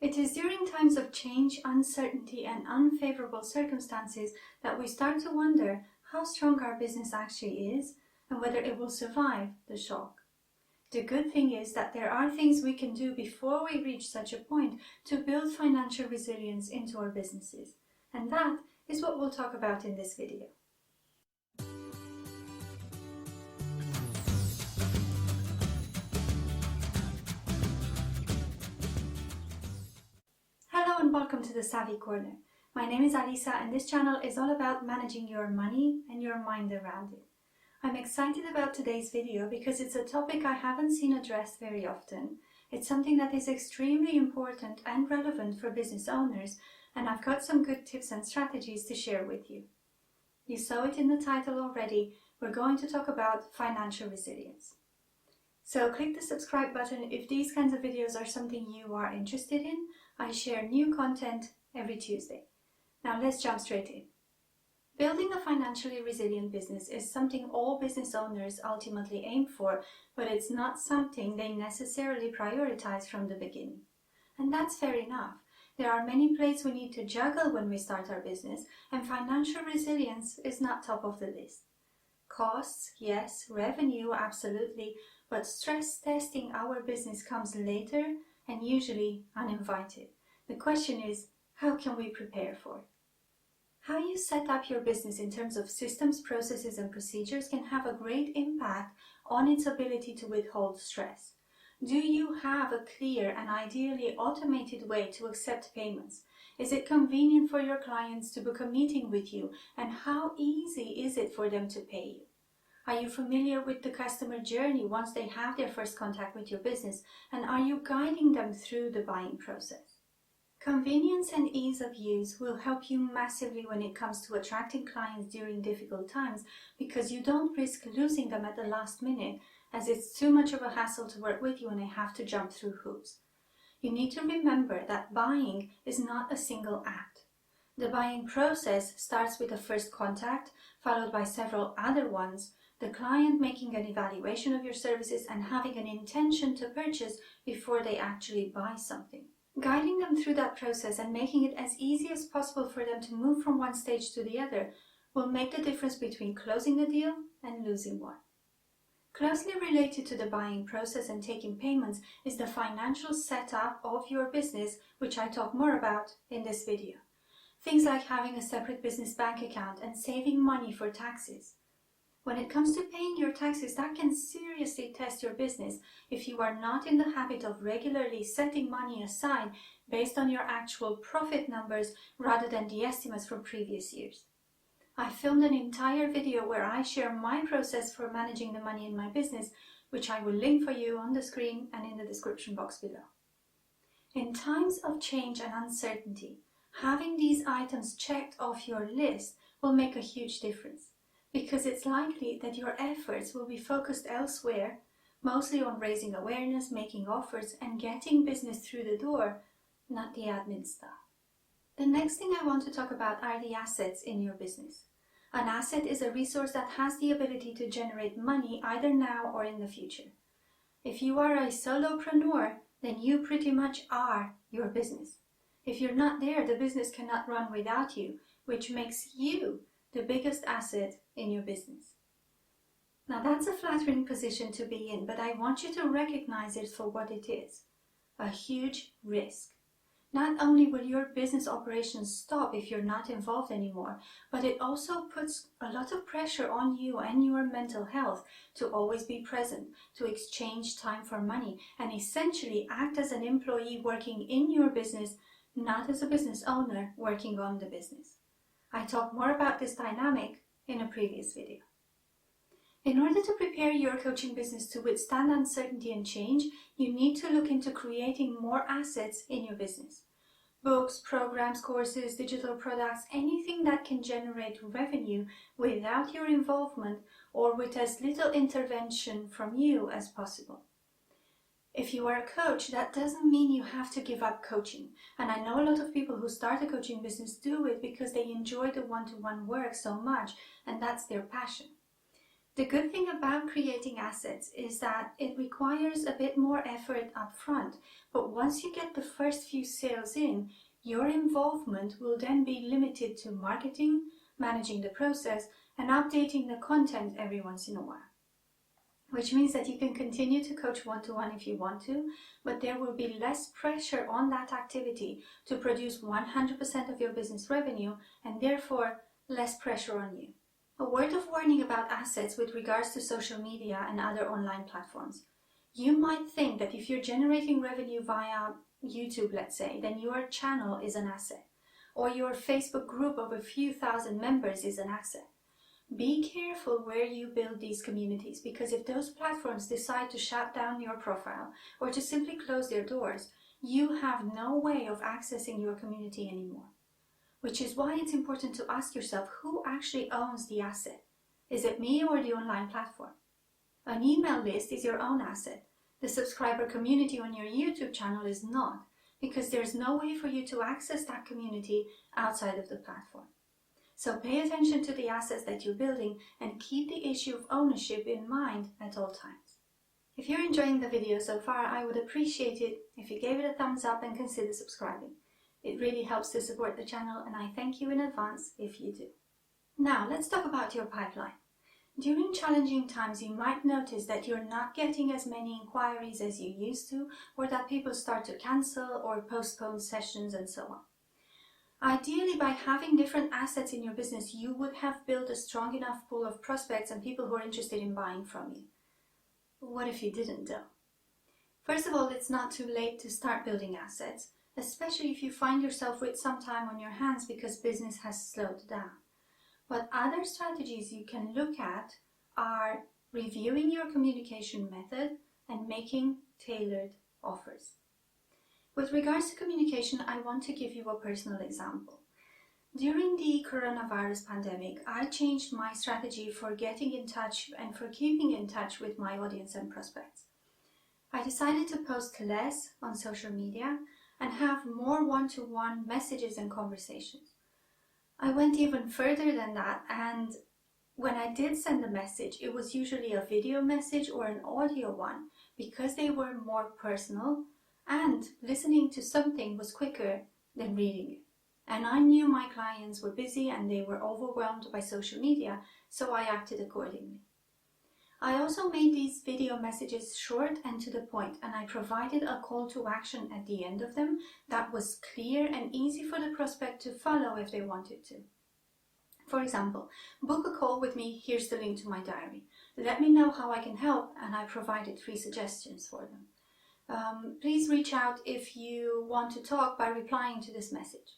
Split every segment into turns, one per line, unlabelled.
It is during times of change, uncertainty, and unfavorable circumstances that we start to wonder how strong our business actually is and whether it will survive the shock. The good thing is that there are things we can do before we reach such a point to build financial resilience into our businesses. And that is what we'll talk about in this video. Hello and welcome to the Savvy Corner. My name is Alisa and this channel is all about managing your money and your mind around it. I'm excited about today's video because it's a topic I haven't seen addressed very often. It's something that is extremely important and relevant for business owners, and I've got some good tips and strategies to share with you. You saw it in the title already. We're going to talk about financial resilience. So click the subscribe button if these kinds of videos are something you are interested in. I share new content every Tuesday. Now let's jump straight in. Building a financially resilient business is something all business owners ultimately aim for, but it's not something they necessarily prioritize from the beginning. And that's fair enough. There are many plates we need to juggle when we start our business, and financial resilience is not top of the list. Costs, yes, revenue, absolutely, but stress testing our business comes later and usually uninvited. The question is, how can we prepare for it? How you set up your business in terms of systems, processes, and procedures can have a great impact on its ability to withhold stress. Do you have a clear and ideally automated way to accept payments? Is it convenient for your clients to book a meeting with you, and how easy is it for them to pay you? Are you familiar with the customer journey once they have their first contact with your business, and are you guiding them through the buying process? Convenience and ease of use will help you massively when it comes to attracting clients during difficult times, because you don't risk losing them at the last minute, as it's too much of a hassle to work with you and they have to jump through hoops. You need to remember that buying is not a single act. The buying process starts with a first contact, followed by several other ones, the client making an evaluation of your services and having an intention to purchase before they actually buy something. Guiding them through that process and making it as easy as possible for them to move from one stage to the other will make the difference between closing a deal and losing one. Closely related to the buying process and taking payments is the financial setup of your business, which I talk more about in this video. Things like having a separate business bank account and saving money for taxes. When it comes to paying your taxes, that can seriously test your business if you are not in the habit of regularly setting money aside based on your actual profit numbers rather than the estimates from previous years. I filmed an entire video where I share my process for managing the money in my business, which I will link for you on the screen and in the description box below. In times of change and uncertainty, having these items checked off your list will make a huge difference, because it's likely that your efforts will be focused elsewhere, mostly on raising awareness, making offers, and getting business through the door, not the admin stuff. The next thing I want to talk about are the assets in your business. An asset is a resource that has the ability to generate money either now or in the future. If you are a solopreneur, then you pretty much are your business. If you're not there, the business cannot run without you, which makes you the biggest asset in your business. Now that's a flattering position to be in, but I want you to recognize it for what it is: a huge risk. Not only will your business operations stop if you're not involved anymore, but it also puts a lot of pressure on you and your mental health to always be present, to exchange time for money, and essentially act as an employee working in your business, not as a business owner working on the business. I talk more about this dynamic in a previous video. In order to prepare your coaching business to withstand uncertainty and change, you need to look into creating more assets in your business. Books, programs, courses, digital products, anything that can generate revenue without your involvement or with as little intervention from you as possible. If you are a coach, that doesn't mean you have to give up coaching. And I know a lot of people who start a coaching business do it because they enjoy the one-to-one work so much, and that's their passion. The good thing about creating assets is that it requires a bit more effort up front, but once you get the first few sales in, your involvement will then be limited to marketing, managing the process, and updating the content every once in a while. Which means that you can continue to coach one-to-one if you want to, but there will be less pressure on that activity to produce 100% of your business revenue, and therefore less pressure on you. A word of warning about assets with regards to social media and other online platforms. You might think that if you're generating revenue via YouTube, let's say, then your channel is an asset, or your Facebook group of a few thousand members is an asset. Be careful where you build these communities, because if those platforms decide to shut down your profile or to simply close their doors, you have no way of accessing your community anymore. Which is why it's important to ask yourself who actually owns the asset. Is it me or the online platform? An email list is your own asset. The subscriber community on your YouTube channel is not, because there's no way for you to access that community outside of the platform. So pay attention to the assets that you're building and keep the issue of ownership in mind at all times. If you're enjoying the video so far, I would appreciate it if you gave it a thumbs up and consider subscribing. It really helps to support the channel, and I thank you in advance if you do. Now, let's talk about your pipeline. During challenging times, you might notice that you're not getting as many inquiries as you used to, or that people start to cancel or postpone sessions and so on. Ideally, by having different assets in your business, you would have built a strong enough pool of prospects and people who are interested in buying from you. What if you didn't, though? First of all, it's not too late to start building assets, especially if you find yourself with some time on your hands because business has slowed down. But other strategies you can look at are reviewing your communication method and making tailored offers. With regards to communication, I want to give you a personal example. During the coronavirus pandemic, I changed my strategy for getting in touch and for keeping in touch with my audience and prospects. I decided to post less on social media and have more one-to-one messages and conversations. I went even further than that, and when I did send a message, it was usually a video message or an audio one, because they were more personal and listening to something was quicker than reading it. And I knew my clients were busy and they were overwhelmed by social media, so I acted accordingly. I also made these video messages short and to the point, and I provided a call to action at the end of them that was clear and easy for the prospect to follow if they wanted to. For example, book a call with me, here's the link to my diary. Let me know how I can help, and I provided 3 suggestions for them. Please reach out if you want to talk by replying to this message.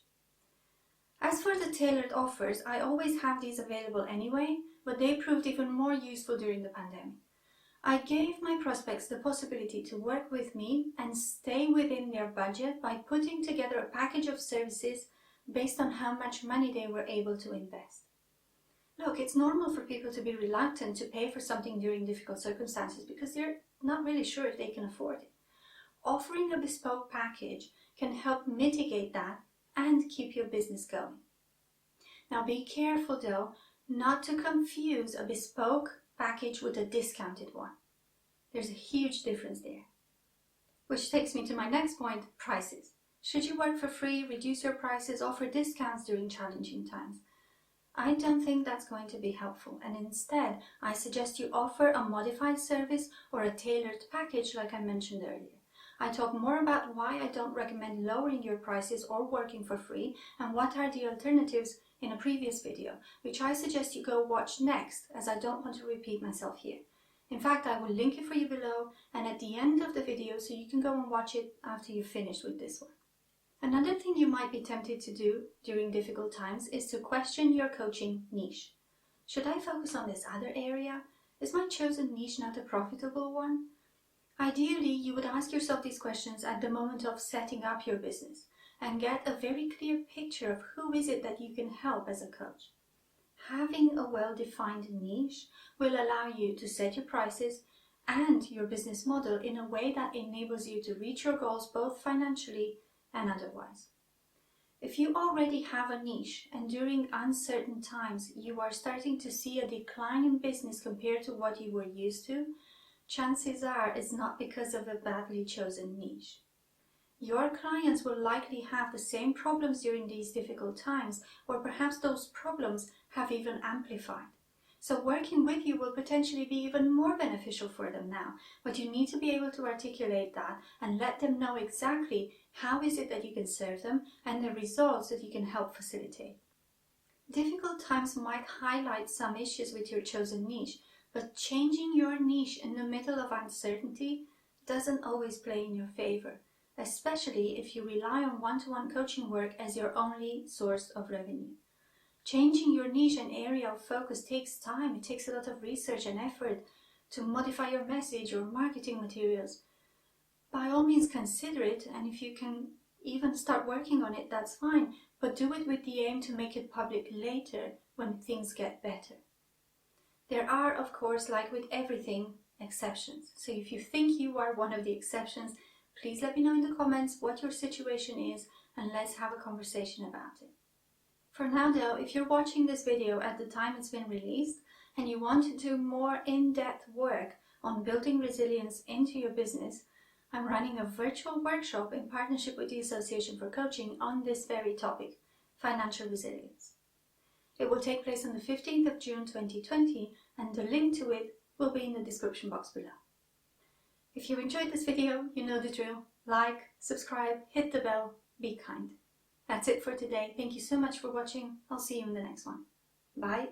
As for the tailored offers, I always have these available anyway, but they proved even more useful during the pandemic. I gave my prospects the possibility to work with me and stay within their budget by putting together a package of services based on how much money they were able to invest. Look, it's normal for people to be reluctant to pay for something during difficult circumstances because they're not really sure if they can afford it. Offering a bespoke package can help mitigate that and keep your business going. Now be careful though, not to confuse a bespoke package with a discounted one. There's a huge difference there. Which takes me to my next point, prices. Should you work for free, reduce your prices, offer discounts during challenging times? I don't think that's going to be helpful, and instead I suggest you offer a modified service or a tailored package like I mentioned earlier. I talk more about why I don't recommend lowering your prices or working for free and what are the alternatives in a previous video, which I suggest you go watch next, as I don't want to repeat myself here. In fact, I will link it for you below and at the end of the video so you can go and watch it after you've finished with this one. Another thing you might be tempted to do during difficult times is to question your coaching niche. Should I focus on this other area? Is my chosen niche not a profitable one? Ideally, you would ask yourself these questions at the moment of setting up your business and get a very clear picture of who is it that you can help as a coach. Having a well-defined niche will allow you to set your prices and your business model in a way that enables you to reach your goals both financially and otherwise. If you already have a niche and during uncertain times you are starting to see a decline in business compared to what you were used to, chances are it's not because of a badly chosen niche. Your clients will likely have the same problems during these difficult times, or perhaps those problems have even amplified. So working with you will potentially be even more beneficial for them now, but you need to be able to articulate that and let them know exactly how is it that you can serve them and the results that you can help facilitate. Difficult times might highlight some issues with your chosen niche, but changing your niche in the middle of uncertainty doesn't always play in your favor, especially if you rely on one-to-one coaching work as your only source of revenue. Changing your niche and area of focus takes time. It takes a lot of research and effort to modify your message or marketing materials. By all means, consider it, and if you can even start working on it, that's fine, but do it with the aim to make it public later when things get better. There are, of course, like with everything, exceptions. So if you think you are one of the exceptions, please let me know in the comments what your situation is and let's have a conversation about it. For now though, if you're watching this video at the time it's been released and you want to do more in-depth work on building resilience into your business, I'm running a virtual workshop in partnership with the Association for Coaching on this very topic, financial resilience. It will take place on the 15th of June 2020 and the link to it will be in the description box below. If you enjoyed this video, you know the drill. Like, subscribe, hit the bell, be kind. That's it for today. Thank you so much for watching. I'll see you in the next one. Bye.